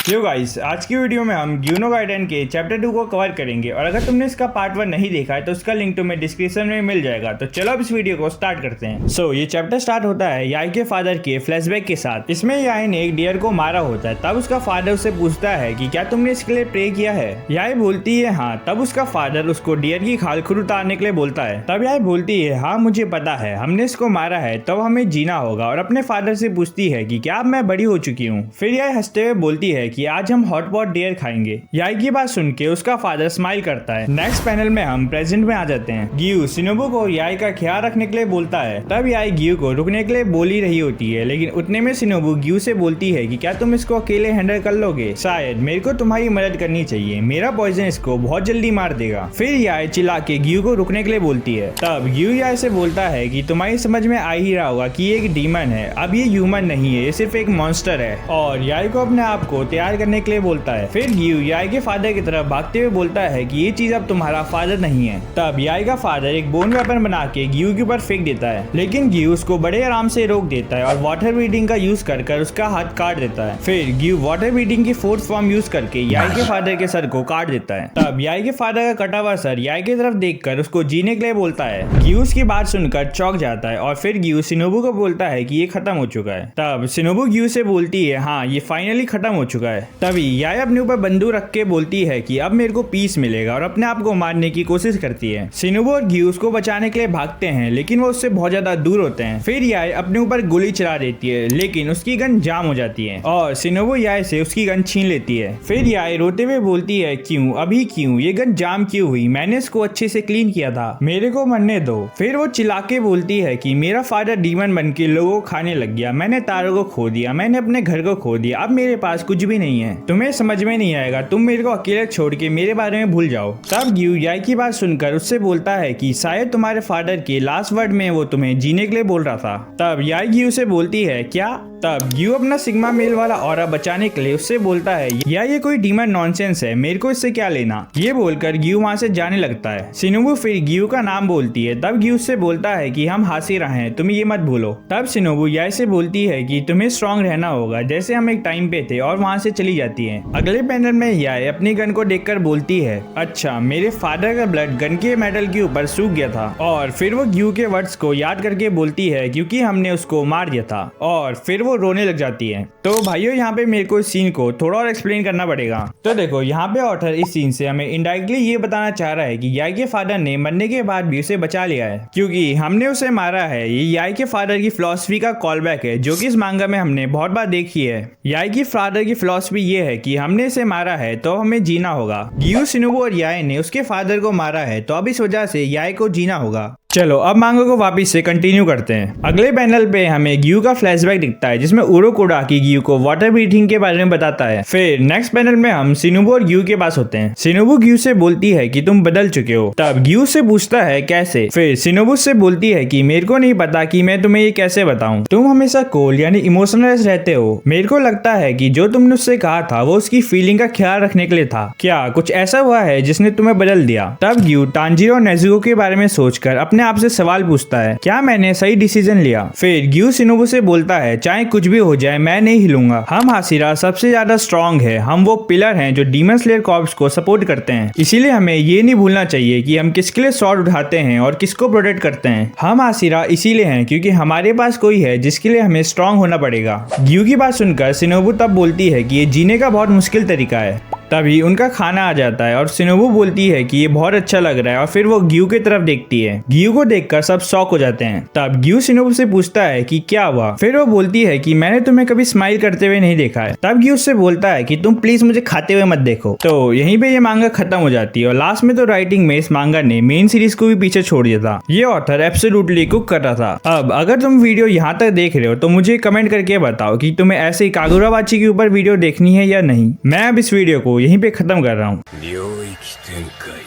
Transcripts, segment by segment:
Hello guys, आज की video में हम ग्यूनो गाइडेन के चैप्टर 2 को कवर करेंगे और अगर तुमने इसका पार्ट 1 नहीं देखा है तो उसका लिंक तुम्हें डिस्क्रिप्शन में मिल जाएगा। तो चलो अब इस वीडियो को स्टार्ट करते हैं। ये चैप्टर स्टार्ट होता है याई के फादर के फ्लैशबैक के साथ। इसमें याई ने एक डियर को मारा होता है। तब उसका फादर उससे पूछता है कि क्या तुमने इसके लिए प्रे किया है। याई बोलती है हाँ। तब उसका फादर उसको डियर की खाल खुद उतारने के लिए बोलता है। तब याई बोलती है हाँ मुझे पता है, हमने इसको मारा है, तब हमें जीना होगा, और अपने फादर से पूछती है कि क्या अब मैं बड़ी हो चुकी हूँ। फिर याई हंसते हुए बोलती है कि आज हम हॉट पॉट डियर खाएंगे। याई की बात सुन के उसका फादर स्माइल करता है। नेक्स्ट पैनल में हम प्रेजेंट में आ जाते हैं। गियू शिनोबू को याई का ख्याल रखने के लिए बोलता है। तब याई गियू को रुकने के लिए बोल ही रही होती है, लेकिन उतने में शिनोबू गियू से बोलती है कि क्या तुम इसको अकेले हैंडल कर लोगे, शायद मेरे को तुम्हारी मदद करनी चाहिए, मेरा पॉइजन इसको बहुत जल्दी मार देगा। फिर याई चिल्ला के गियू को रुकने के लिए बोलती है। तब गियू याई से बोलता है कि तुम्हारी समझ में आ ही रहा होगा कि ये एक डीमन है, अब ये ह्यूमन नहीं है, ये सिर्फ एक मॉन्स्टर है, और याई को अपने आप को तैयार करने के लिए बोलता है। फिर गियू याई के फादर की तरफ भागते हुए बोलता है कि ये चीज अब तुम्हारा फादर नहीं है। तब याई का फादर एक बोन वेपन बना के गियू के ऊपर फेंक देता है, लेकिन गियू उसको बड़े आराम से रोक देता है और वाटर ब्रीडिंग का यूज कर उसका हाथ काट देता है। फिर गियू वाटर ब्रीडिंग की फोर्थ फॉर्म यूज करके याई के फादर के सर को काट देता है। तब याई के फादर का कटा हुआ सर याई की तरफ देखकर उसको जीने के लिए बोलता है। गियू उसकी बात सुनकर चौंक जाता है और फिर गियू शिनोबू को बोलता है कि ये खत्म हो चुका है। तब शिनोबू गियू से बोलती है हाँ ये फाइनली खत्म हो चुका है। तभी याई अपने ऊपर बंदूक रख के बोलती है कि अब मेरे को पीस मिलेगा और अपने आप को मारने की कोशिश करती है। शिनोबू और गियू उसको बचाने के लिए भागते हैं, लेकिन वो उससे बहुत ज्यादा दूर होते हैं। फिर याई अपने ऊपर गोली चला देती है, लेकिन उसकी गन जाम हो जाती है और शिनोबू याई से उसकी गन छीन लेती है। फिर याई रोते हुए बोलती है क्यों, अभी क्यों, ये गन जाम क्यों हुई, मैंने इसको अच्छे से क्लीन किया था, मेरे को मरने दो। फिर वो चिल्ला के बोलती है कि मेरा फादर डीमन बन के लोगों को खाने लग गया, मैंने तारों को खो दिया, मैंने अपने घर को खो दिया, अब मेरे पास कुछ भी नहीं है, तुम्हें समझ में नहीं आएगा, तुम मेरे को अकेले छोड़ के मेरे बारे में भूल जाओ। तब गियू याई की बात सुनकर उससे बोलता है कि शायद तुम्हारे फादर के लास्ट वर्ड में वो तुम्हें जीने के लिए बोल रहा था। तब याई गियू से बोलती है क्या। तब गियू अपना सिग्मा मेल वाला ऑरा बचाने के लिए उससे बोलता है या ये कोई डीमन नॉनसेंस है, मेरे को इससे क्या लेना। ये बोलकर गियू वहां से जाने लगता है। शिनोबू फिर गियू का नाम बोलती है। तब गियू से बोलता है कि हम हासिरा हैं, तुम ये मत भूलो। तब शिनोबू याई से बोलती है कि तुम्हें स्ट्रांग रहना होगा जैसे हम एक टाइम पे थे, और वहां से चली जाती है। अगले पैनल में याई अपनी गन को देखकर बोलती है अच्छा मेरे फादर का ब्लड गन के मेटल के ऊपर सूख गया था, और फिर वो गियू के वर्ड्स को याद करके बोलती है क्योंकि हमने उसको मार दिया था, और फिर वो रोने लग जाती है। तो भाइयों यहाँ पे मेरे को इस सीन को थोड़ा और एक्सप्लेन करना पड़ेगा। तो देखो यहाँ पे ऑथर इस सीन से हमें इनडायरेक्टली ये बताना चाह रहा है कि याई के फादर ने मरने के बाद भी उसे बचा लिया है, क्योंकि हमने उसे मारा है। ये याई के फादर की फिलॉसफी का कॉल बैक है, जो कि इस मांगा में हमने बहुत बार देखी है। याई की फादर की फिलॉसफी ये है कि हमने इसे मारा है तो हमें जीना होगा। गियू शिनोबू और याई ने उसके फादर को मारा है, तो अब इस वजह से याई को जीना होगा। चलो अब मांगा को वापस से कंटिन्यू करते हैं। अगले पैनल पे हमें गियू का फ्लैशबैक दिखता है, जिसमें उरोकोडाकी गियू को वाटर ब्रीथिंग के बारे में बताता है। फिर नेक्स्ट पैनल में हम शिनोबू और गियू के पास होते हैं। शिनोबू गियू से बोलती है कि तुम बदल चुके हो। तब गियू से पूछता है कैसे। फिर शिनोबू से बोलती है कि मेरे को नहीं पता कि मैं तुम्हें ये कैसे बताऊं, तुम हमेशा कोल यानी इमोशनलेस रहते हो। मेरे को लगता है कि जो तुमने उससे कहा था वो उसकी फीलिंग का ख्याल रखने के लिए था, क्या कुछ ऐसा हुआ है जिसने तुम्हें बदल दिया। तब गियू तांजीरो और नेजुको के बारे में सोचकर अपने आपसे सवाल पूछता है क्या मैंने सही डिसीजन लिया। फिर गियू शिनोबू से बोलता है चाहे कुछ भी हो जाए मैं नहीं हिलूंगा, हम हासिरा सबसे ज्यादा स्ट्रांग है, हम वो पिलर हैं जो डीमन स्लेयर कॉर्प्स को सपोर्ट करते हैं, इसीलिए हमें ये नहीं भूलना चाहिए कि हम किसके लिए स्वॉर्ड उठाते हैं और किसको प्रोटेक्ट करते हैं। हम हासिरा इसीलिए हैं क्योंकि हमारे पास कोई है जिसके लिए हमें स्ट्रांग होना पड़ेगा। गियू की बात सुनकर शिनोबू तब बोलती है कि ये जीने का बहुत मुश्किल तरीका है। तभी उनका खाना आ जाता है और शिनोबू बोलती है कि ये बहुत अच्छा लग रहा है, और फिर वो गियू की तरफ देखती है। गियू को देखकर सब शॉक हो जाते हैं। तब गियू शिनोबू से पूछता है कि क्या हुआ। फिर वो बोलती है कि मैंने तुम्हें कभी स्माइल करते हुए नहीं देखा है। तब गियू से बोलता है कि तुम प्लीज मुझे खाते हुए मत देखो। तो यहीं पे ये मांगा खत्म हो जाती है, और लास्ट में तो राइटिंग में इस मांगा ने मेन सीरीज को भी पीछे छोड़ दिया था। ये ऑथर एब्सोल्युटली कुक कर रहा था। अब अगर तुम वीडियो यहाँ तक देख रहे हो तो मुझे कमेंट करके बताओ कि तुम्हें ऐसे ही कागुराबाची के ऊपर वीडियो देखनी है या नहीं। मैं अब इस वीडियो को यहीं पे खत्म कर रहा हूँ। 領域展開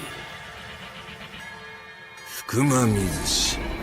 福間水氏